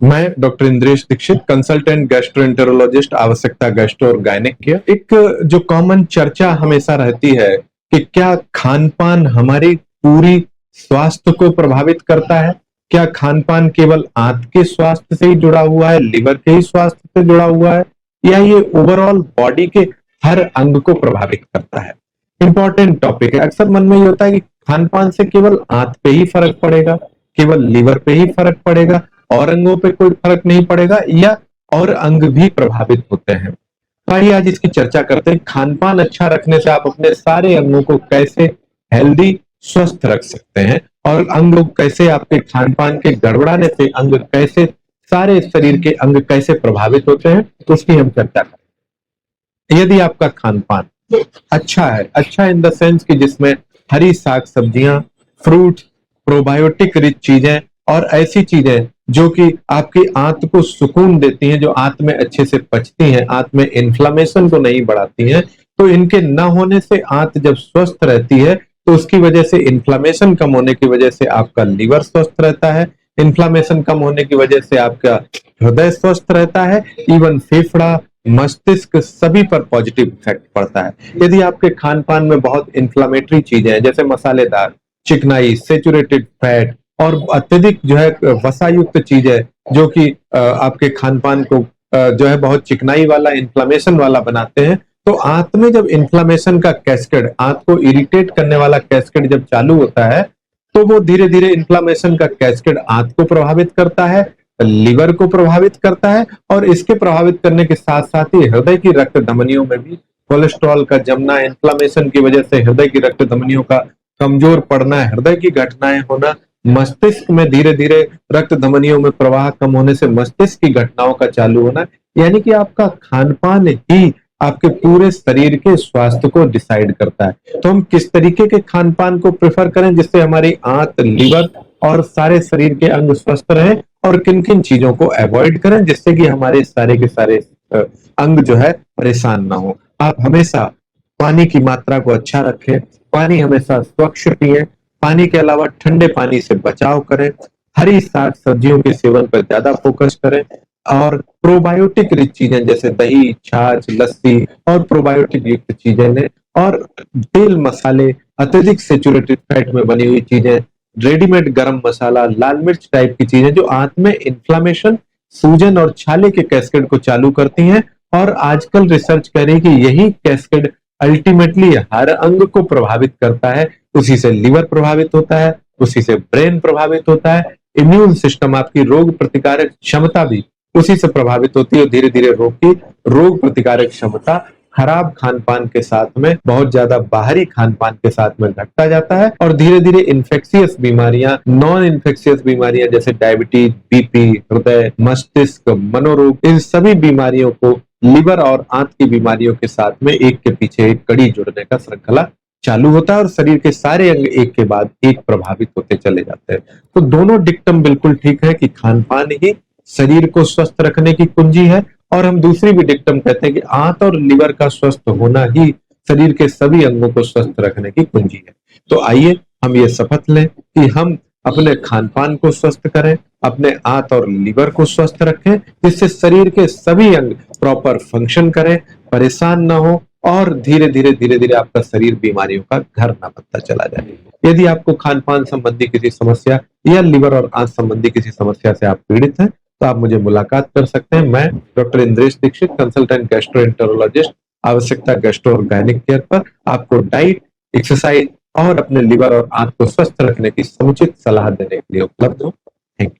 मैं doctor Indresh Dixit, consultant gastroenterologist, Aavashyakta gastro और गायनेक केयर। एक जो कॉमन चर्चा हमेशा रहती है कि क्या खान-पान हमारी पूरी स्वास्थ्य को प्रभावित करता है? क्या खान-पान केवल आंत के स्वास्थ्य से ही जुड़ा हुआ है, लिवर के ही स्वास्थ्य से जुड़ा हुआ है, या ये ओवरऑल बॉडी के हर अंग को प्रभावित करता है? इंपॉर्टेंट टॉपिक है। अक्सर मन में ये होता है कि खान-पान से केवल आंत पे ही फर्क पड़ेगा, केवल लिवर पे ही फर्क पड़ेगा, और अंगों पे कोई फर्क नहीं पड़ेगा, या और अंग भी प्रभावित होते हैं। तो आइए आज इसकी चर्चा करते हैं। खान-पान अच्छा रखने से आप अपने सारे अंगों को कैसे हेल्दी, स्वस्थ रख सकते हैं, और अंग कैसे आपके खान-पान के गड़बड़ाने से अंग कैसे, सारे शरीर के अंग कैसे प्रभावित होते हैं, तो उसकी हम चर्चा करें। यदि आपका खान-पान अच्छा है, अच्छा इन द सेंस कि जिसमें हरी साग-सब्जियां, फ्रूट, प्रोबायोटिक रिच चीजें और ऐसी चीजें जो कि आपकी आंत को सुकून देती हैं, जो आंत में अच्छे से पचती हैं, आंत में इन्फ्लेमेशन को नहीं बढ़ाती हैं, तो इनके न होने से आंत जब स्वस्थ रहती है तो उसकी वजह से इन्फ्लेमेशन कम होने की वजह से आपका लिवर स्वस्थ रहता है, इन्फ्लेमेशन कम होने की वजह से आपका हृदय स्वस्थ रहता है, इवन फेफड़ा, मस्तिष्क सभी पर पॉजिटिव इफेक्ट पड़ता है। यदि आपके खान पान में बहुत इन्फ्लामेटरी चीजें हैं, जैसे मसालेदार, चिकनाई, सेचुरेटेड फैट और अत्यधिक जो है वसा युक्त चीजें, जो कि आपके खान पान को जो है बहुत चिकनाई वाला, इन्फ्लामेशन वाला बनाते हैं, तो आंत में जब इन्फ्लामेशन का कैस्केड, आंत को इरिटेट करने वाला कैस्केड जब चालू होता है, तो वो धीरे धीरे इन्फ्लामेशन का कैस्केड आंत को प्रभावित करता है, लिवर को प्रभावित करता है, और इसके प्रभावित करने के साथ साथ ही हृदय की रक्त धमनियों में भी कोलेस्ट्रॉल का जमना, इन्फ्लामेशन की वजह से हृदय की रक्त धमनियों का कमजोर पड़ना, हृदय की घटनाएं होना, मस्तिष्क में धीरे धीरे रक्त धमनियों में प्रवाह कम होने से मस्तिष्क की घटनाओं का चालू होना, यानी कि आपका खान पान ही आपके पूरे शरीर के स्वास्थ्य को डिसाइड करता है। तो हम किस तरीके के खान पान को प्रेफर करें जिससे हमारी आंत, लिवर और सारे शरीर के अंग स्वस्थ रहें, और किन किन चीजों को अवॉइड करें जिससे कि हमारे सारे के सारे अंग जो है परेशान ना हो। आप हमेशा पानी की मात्रा को अच्छा रखें, पानी हमेशा स्वच्छ पिए, पानी के अलावा ठंडे पानी से बचाव करें, हरी साग सब्जियों के सेवन पर ज्यादा फोकस करें, और प्रोबायोटिक रिच चीजें जैसे दही, छाछ, लस्सी और प्रोबायोटिक युक्त चीजें लें, और तेल, मसाले, अत्यधिक सेचुरेटेड फैट में बनी हुई चीजें, रेडीमेड गरम मसाला, लाल मिर्च टाइप की चीजें जो आंत में इन्फ्लामेशन, सूजन और छाले के कैस्केड को चालू करती हैं, और आजकल रिसर्च कह रही है कि यही कैस्केड अल्टीमेटली हर अंग को प्रभावित करता है। उसी से लिवर प्रभावित होता है, उसी से ब्रेन प्रभावित होता है, इम्यून सिस्टम, आपकी रोग प्रतिकारक क्षमता भी उसी से प्रभावित होती है। धीरे धीरे रोग प्रतिकारक क्षमता खराब खान पान के साथ में, बहुत ज्यादा बाहरी खान पान के साथ में घटता जाता है, और धीरे धीरे इन्फेक्शियस बीमारियां, नॉन इन्फेक्शियस बीमारियां जैसे डायबिटीज, बीपी, हृदय, मस्तिष्क, मनोरोग, इन सभी बीमारियों को लिवर और आंत की बीमारियों के साथ में एक के पीछे एक कड़ी जुड़ने का श्रृंखला चालू होता है, और शरीर के सारे अंग एक के बाद एक प्रभावित होते चले जाते हैं। तो दोनों डिक्टम बिल्कुल ठीक है कि खान पान ही शरीर को स्वस्थ रखने की कुंजी है, और हम दूसरी भी डिक्टम कहते हैं कि आंत और लिवर का स्वस्थ होना ही शरीर के सभी अंगों को स्वस्थ रखने की कुंजी है। तो आइए हम ये शपथ लें कि हम अपने खान पान को स्वस्थ करें, अपने आंत और लिवर को स्वस्थ रखें, जिससे शरीर के सभी अंग प्रॉपर फंक्शन करें, परेशान ना हो, और धीरे धीरे आपका शरीर बीमारियों का घर ना बनता चला जाए। यदि आपको खान पान संबंधी किसी समस्या या लिवर और आंत संबंधी किसी समस्या से आप पीड़ित हैं, तो आप मुझे मुलाकात कर सकते हैं। मैं doctor Indresh Dixit, consultant gastroenterologist, Aavashyakta gastro और गायनिक केयर पर आपको डाइट, एक्सरसाइज और अपने लिवर और आंत को स्वस्थ रखने की समुचित सलाह देने के लिए उपलब्ध हूँ। Thank you.